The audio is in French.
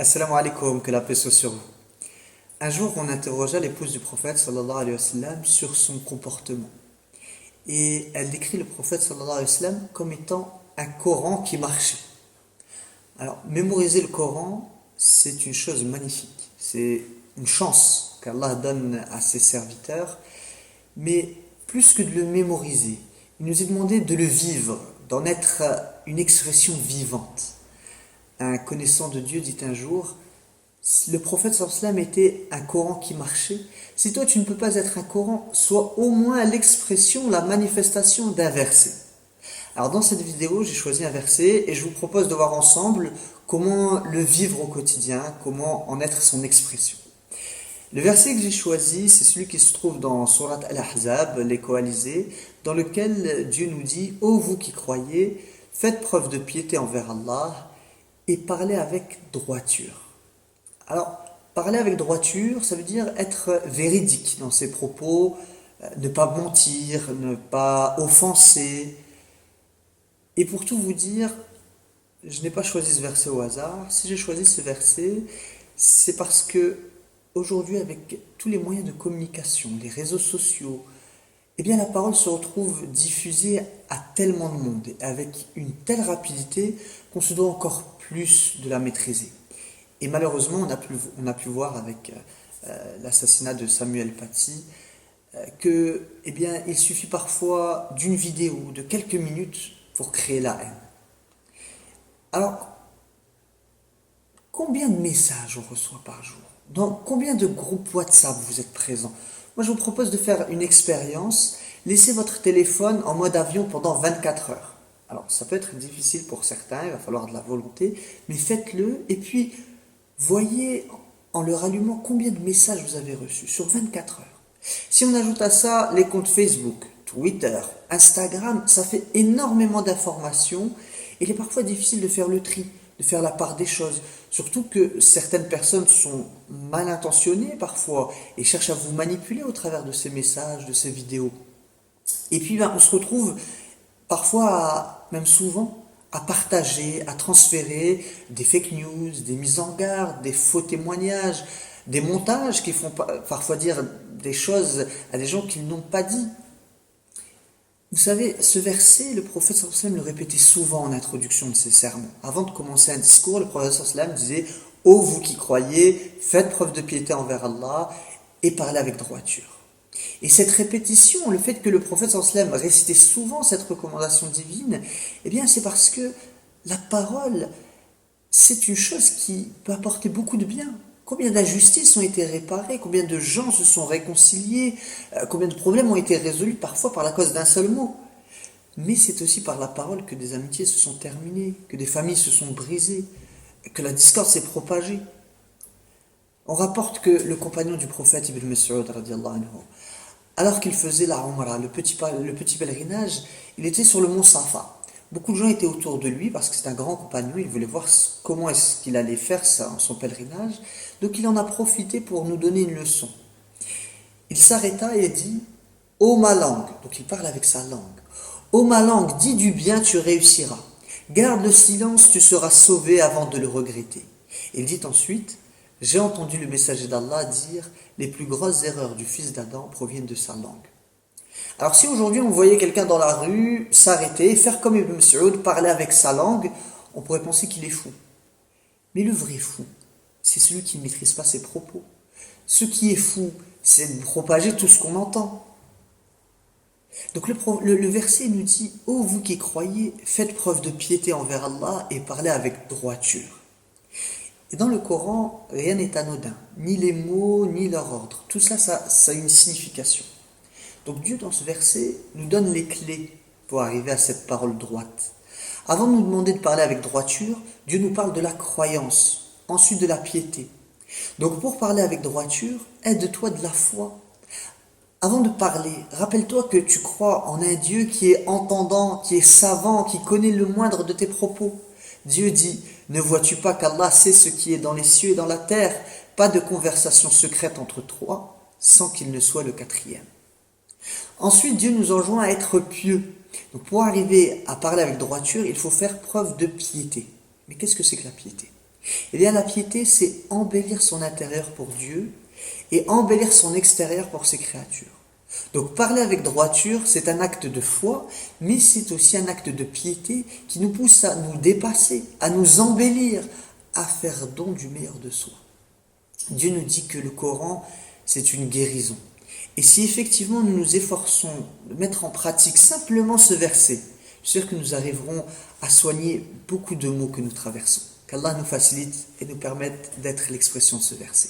Assalamu alaikum, que la paix soit sur vous. Un jour, on interrogea l'épouse du prophète sallallahu alayhi wa sallam sur son comportement. Et elle décrit le prophète sallallahu alayhi wa sallam comme étant un Coran qui marchait. Alors, mémoriser le Coran, c'est une chose magnifique. C'est une chance qu'Allah donne à ses serviteurs. Mais plus que de le mémoriser, il nous est demandé de le vivre, d'en être une expression vivante. Un connaissant de Dieu dit un jour, le prophète sallallahu alayhi wa sallam était un Coran qui marchait. Si toi tu ne peux pas être un Coran, sois au moins l'expression, la manifestation d'un verset. Alors dans cette vidéo, j'ai choisi un verset et je vous propose de voir ensemble comment le vivre au quotidien, comment en être son expression. Le verset que j'ai choisi, c'est celui qui se trouve dans Surat Al-Ahzab, les coalisés, dans lequel Dieu nous dit « Ô vous qui croyez, faites preuve de piété envers Allah et parlez avec droiture. » Alors, parler avec droiture, ça veut dire être véridique dans ses propos, ne pas mentir, ne pas offenser. Et pour tout vous dire, je n'ai pas choisi ce verset au hasard. Si j'ai choisi ce verset, c'est parce que aujourd'hui, avec tous les moyens de communication, les réseaux sociaux, eh bien la parole se retrouve diffusée à tellement de monde, et avec une telle rapidité qu'on se doit encore plus de la maîtriser. Et malheureusement, on a pu voir avec l'assassinat de Samuel Paty que, eh bien, il suffit parfois d'une vidéo, de quelques minutes pour créer la haine. Alors, combien de messages on reçoit par jour? Dans combien de groupes WhatsApp vous êtes présents? Moi, je vous propose de faire une expérience. Laissez votre téléphone en mode avion pendant 24 heures. Alors, ça peut être difficile pour certains, il va falloir de la volonté, mais faites-le et puis voyez en le rallumant combien de messages vous avez reçus sur 24 heures. Si on ajoute à ça les comptes Facebook, Twitter, Instagram, ça fait énormément d'informations et il est parfois difficile de faire le tri, de faire la part des choses. Surtout que certaines personnes sont mal intentionnées parfois et cherchent à vous manipuler au travers de ces messages, de ces vidéos. Et puis on se retrouve parfois, même souvent, à partager, à transférer des fake news, des mises en garde, des faux témoignages, des montages qui font parfois dire des choses à des gens qu'ils n'ont pas dit. Vous savez, ce verset, le prophète sallallahu alayhi wa sallam le répétait souvent en introduction de ses sermons. Avant de commencer un discours, le prophète sallallahu alayhi wa sallam disait « Ô vous qui croyez, faites preuve de piété envers Allah et parlez avec droiture. » Et cette répétition, le fait que le prophète sallallahu alayhi wa sallam récitait souvent cette recommandation divine, eh bien c'est parce que la parole, c'est une chose qui peut apporter beaucoup de bien. Combien d'injustices ont été réparées, combien de gens se sont réconciliés, combien de problèmes ont été résolus parfois par la cause d'un seul mot. Mais c'est aussi par la parole que des amitiés se sont terminées, que des familles se sont brisées, que la discorde s'est propagée. On rapporte que le compagnon du prophète Ibn Mas'ud, radiyallahu anhu, alors qu'il faisait la Umrah, le petit pèlerinage, il était sur le mont Safa. Beaucoup de gens étaient autour de lui parce que c'est un grand compagnon, il voulait voir comment est-ce qu'il allait faire son pèlerinage. Donc il en a profité pour nous donner une leçon. Il s'arrêta et dit « Ô ma langue », donc il parle avec sa langue, « Ô ma langue, dis du bien, tu réussiras. Garde le silence, tu seras sauvé avant de le regretter. » Il dit ensuite « J'ai entendu le messager d'Allah dire « Les plus grosses erreurs du fils d'Adam proviennent de sa langue. » Alors si aujourd'hui on voyait quelqu'un dans la rue s'arrêter, faire comme Ibn Mas'ud, parler avec sa langue, on pourrait penser qu'il est fou. Mais le vrai fou, c'est celui qui ne maîtrise pas ses propos. Ce qui est fou, c'est de propager tout ce qu'on entend. Donc le verset nous dit « Ô vous qui croyez, faites preuve de piété envers Allah et parlez avec droiture. » Et dans le Coran, rien n'est anodin, ni les mots, ni leur ordre. Tout ça, ça a une signification. Donc Dieu, dans ce verset, nous donne les clés pour arriver à cette parole droite. Avant de nous demander de parler avec droiture, Dieu nous parle de la croyance, ensuite de la piété. Donc pour parler avec droiture, aide-toi de la foi. Avant de parler, rappelle-toi que tu crois en un Dieu qui est entendant, qui est savant, qui connaît le moindre de tes propos. Dieu dit, ne vois-tu pas qu'Allah sait ce qui est dans les cieux et dans la terre? Pas de conversation secrète entre trois, sans qu'il ne soit le quatrième. Ensuite, Dieu nous enjoint à être pieux. Donc pour arriver à parler avec droiture, il faut faire preuve de piété. Mais qu'est-ce que c'est que la piété? Eh bien, la piété, c'est embellir son intérieur pour Dieu et embellir son extérieur pour ses créatures. Donc parler avec droiture, c'est un acte de foi, mais c'est aussi un acte de piété qui nous pousse à nous dépasser, à nous embellir, à faire don du meilleur de soi. Dieu nous dit que le Coran, c'est une guérison. Et si effectivement nous nous efforçons de mettre en pratique simplement ce verset, je suis sûr que nous arriverons à soigner beaucoup de maux que nous traversons. Qu'Allah nous facilite et nous permette d'être l'expression de ce verset.